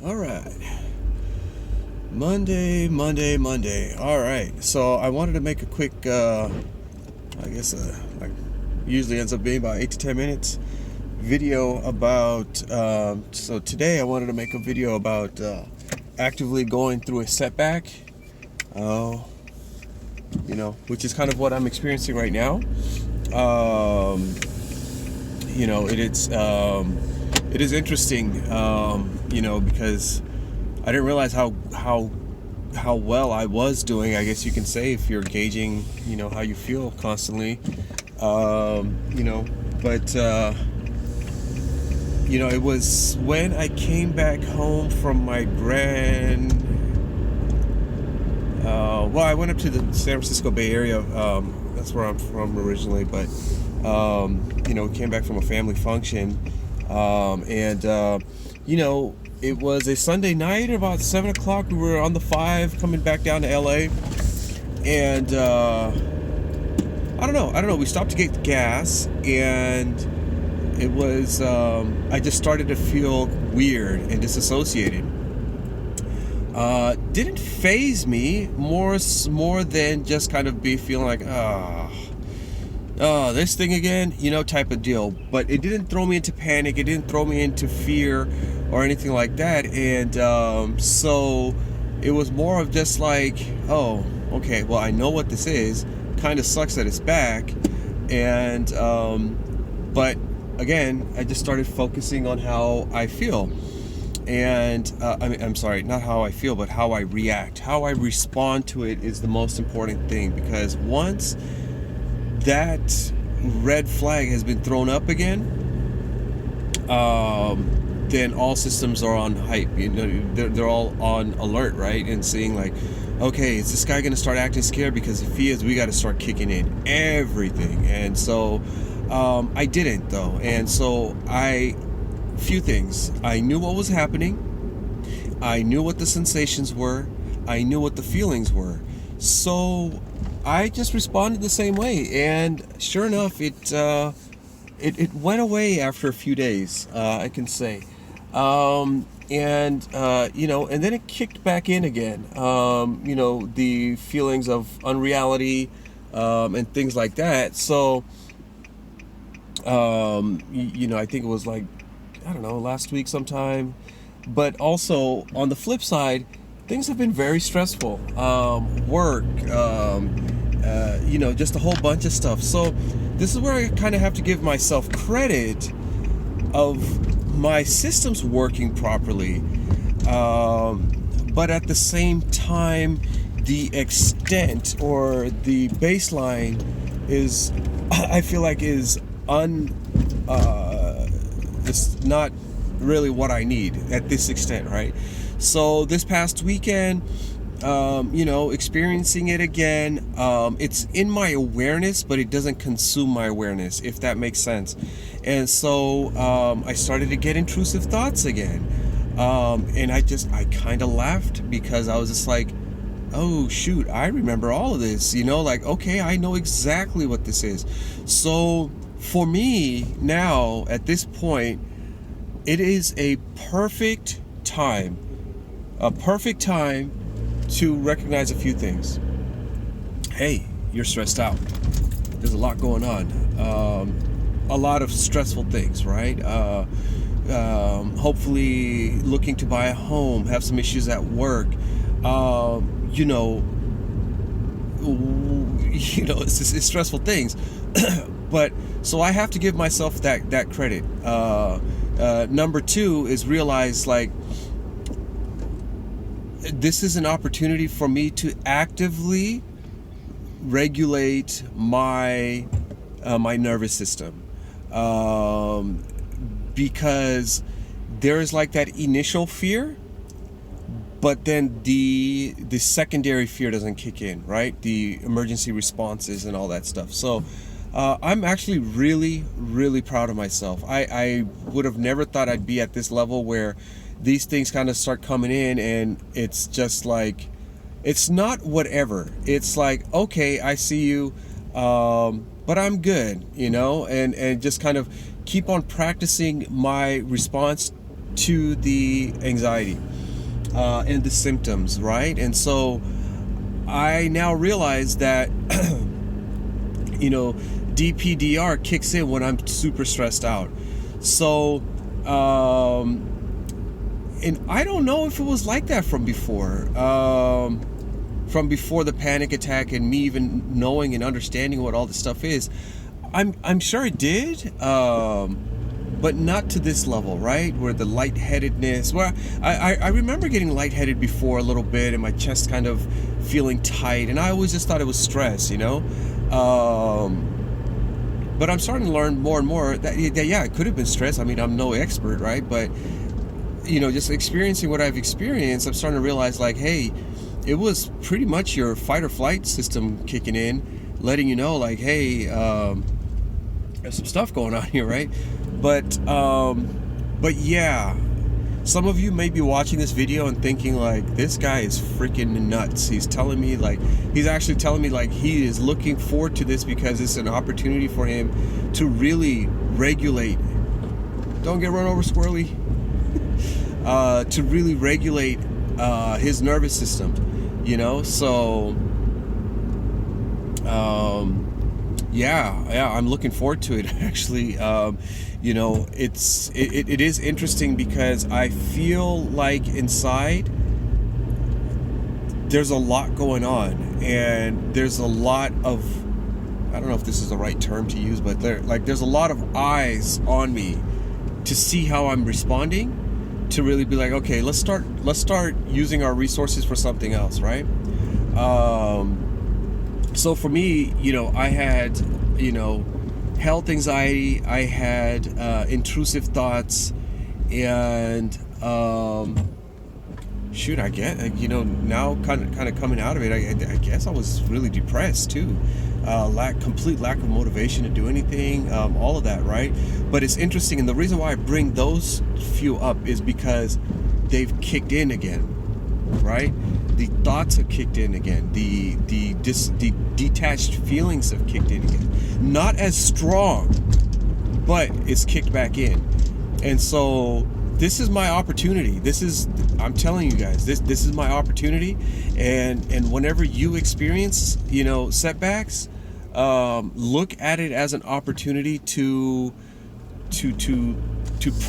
All right. Monday. All right. So I wanted to make a quick, like usually ends up being about 8 to 10 minutes video about. So today I wanted to make a video about actively going through a setback. Which is kind of what I'm experiencing right now. It is interesting. Because I didn't realize how well I was doing, I guess you can say, if you're gauging, how you feel constantly. It was when I came back home from my I went up to the San Francisco Bay Area. That's where I'm from originally, but came back from a family function, it was a Sunday night at about 7 o'clock. We were on the 5 coming back down to LA, and I don't know. We stopped to get gas, and it was I just started to feel weird and disassociated. Didn't faze me more than just kind of be feeling like this thing again, type of deal. But it didn't throw me into panic. It didn't throw me into fear or anything like that. And so it was more of just like, oh, okay, well, I know what this is. Kind of sucks that it's back. And but again, I just started focusing on how I feel. And I'm sorry, not how I feel, but how I react. How I respond to it is the most important thing, because once that red flag has been thrown up again, then all systems are on hype. They're all on alert, right? And seeing like, okay, is this guy going to start acting scared? Because if he is, we got to start kicking in everything. And so I didn't, though. And so few things. I knew what was happening. I knew what the sensations were. I knew what the feelings were. So I just responded the same way, and sure enough, it went away after a few days. I can say, and then it kicked back in again. The feelings of unreality and things like that. So, I think it was like, I don't know, last week sometime. But also on the flip side, things have been very stressful. Work, just a whole bunch of stuff. So this is where I kind of have to give myself credit of my systems working properly. But at the same time, the extent or the baseline is, I feel like, is it's not really what I need at this extent, right? So this past weekend, experiencing it again, it's in my awareness, but it doesn't consume my awareness, if that makes sense. And so I started to get intrusive thoughts again, and I kind of laughed, because I was just like, oh shoot, I remember all of this, like, okay, I know exactly what this is. So for me now, at this point, it is a perfect time to recognize a few things. Hey, you're stressed out. There's a lot going on. A lot of stressful things, right? Hopefully looking to buy a home, have some issues at work. It's stressful things. But so I have to give myself that credit. Number two is realize, like, this is an opportunity for me to actively regulate my nervous system, because there is like that initial fear, but then the secondary fear doesn't kick in, right? The emergency responses and all that stuff. So I'm actually really, really proud of myself. I would have never thought I'd be at this level where these things kind of start coming in, and it's just like, it's not whatever. It's like, okay, I see you, but I'm good, and just kind of keep on practicing my response to the anxiety and the symptoms, right? And so I now realize that DPDR kicks in when I'm super stressed out. So and I don't know if it was like that from before the panic attack and me even knowing and understanding what all this stuff is. I'm sure it did, but not to this level, right? Where the lightheadedness, where I remember getting lightheaded before a little bit and my chest kind of feeling tight, and I always just thought it was stress, but I'm starting to learn more and more that yeah, it could have been stress. I mean, I'm no expert, right? But just experiencing what I've experienced, I'm starting to realize, like, hey, it was pretty much your fight or flight system kicking in, letting you know, like, hey, there's some stuff going on here, right? But yeah, some of you may be watching this video and thinking, like, this guy is freaking nuts. He's actually telling me, like, he is looking forward to this because it's an opportunity for him to really regulate. Don't get run over, squirrely. To really regulate his nervous system, so yeah, I'm looking forward to it, actually. It is interesting because I feel like inside there's a lot going on, and there's a lot of, I don't know if this is the right term to use, but there's a lot of eyes on me to see how I'm responding, to really be like, okay, let's start using our resources for something else, right? So for me, I had, health anxiety, I had intrusive thoughts, and I get, now kind of coming out of it, I guess I was really depressed too. Complete lack of motivation to do anything, all of that, right? But it's interesting, and the reason why I bring those few up is because they've kicked in again, right? The thoughts have kicked in again. The detached feelings have kicked in again. Not as strong, but it's kicked back in. And so this is my opportunity. I'm telling you guys, this is my opportunity. And whenever you experience, setbacks, look at it as an opportunity to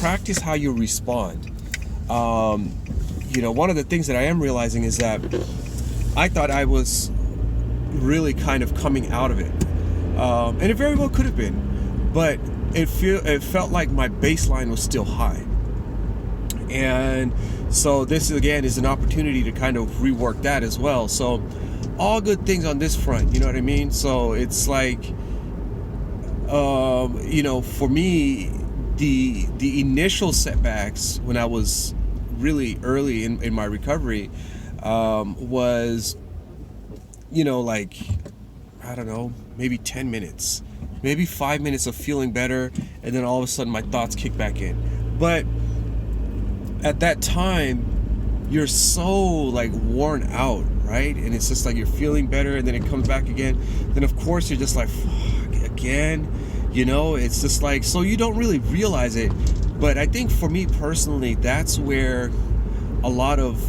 practice how you respond. One of the things that I am realizing is that I thought I was really kind of coming out of it, and it very well could have been, but it felt like my baseline was still high. And so this again is an opportunity to kind of rework that as well. So all good things on this front, you know what I mean? So it's like, for me, the initial setbacks when I was really early in my recovery was, like, I don't know, maybe 10 minutes, maybe 5 minutes of feeling better, and then all of a sudden my thoughts kick back in. But at that time, you're so, like, worn out, right? And it's just like you're feeling better, and then it comes back again. Then of course you're just like, fuck, again. It's just like, so you don't really realize it. But I think for me personally, that's where a lot of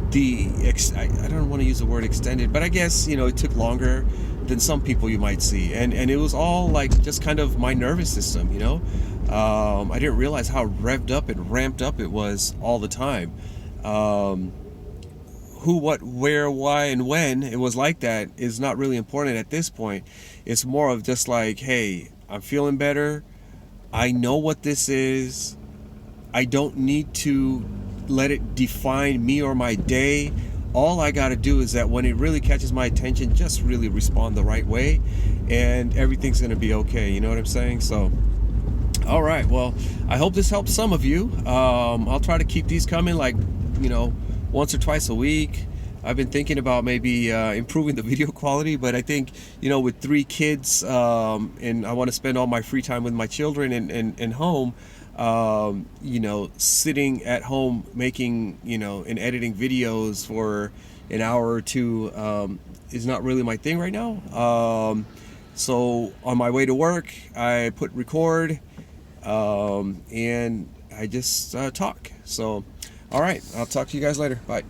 I don't want to use the word extended, but I guess, it took longer than some people you might see. And it was all like just kind of my nervous system, I didn't realize how revved up and ramped up it was all the time. Who, what, where, why, and when it was like that is not really important at this point. It's more of just like, hey, I'm feeling better. I know what this is. I don't need to let it define me or my day. All I got to do is that when it really catches my attention, just really respond the right way, and everything's going to be okay. You know what I'm saying? So, all right. Well, I hope this helps some of you. I'll try to keep these coming, like, once or twice a week. I've been thinking about maybe improving the video quality, but I think, with 3 kids, and I want to spend all my free time with my children and home, sitting at home making, and editing videos for an hour or two is not really my thing right now. So on my way to work, I put record, and I just talk. So, all right, I'll talk to you guys later. Bye.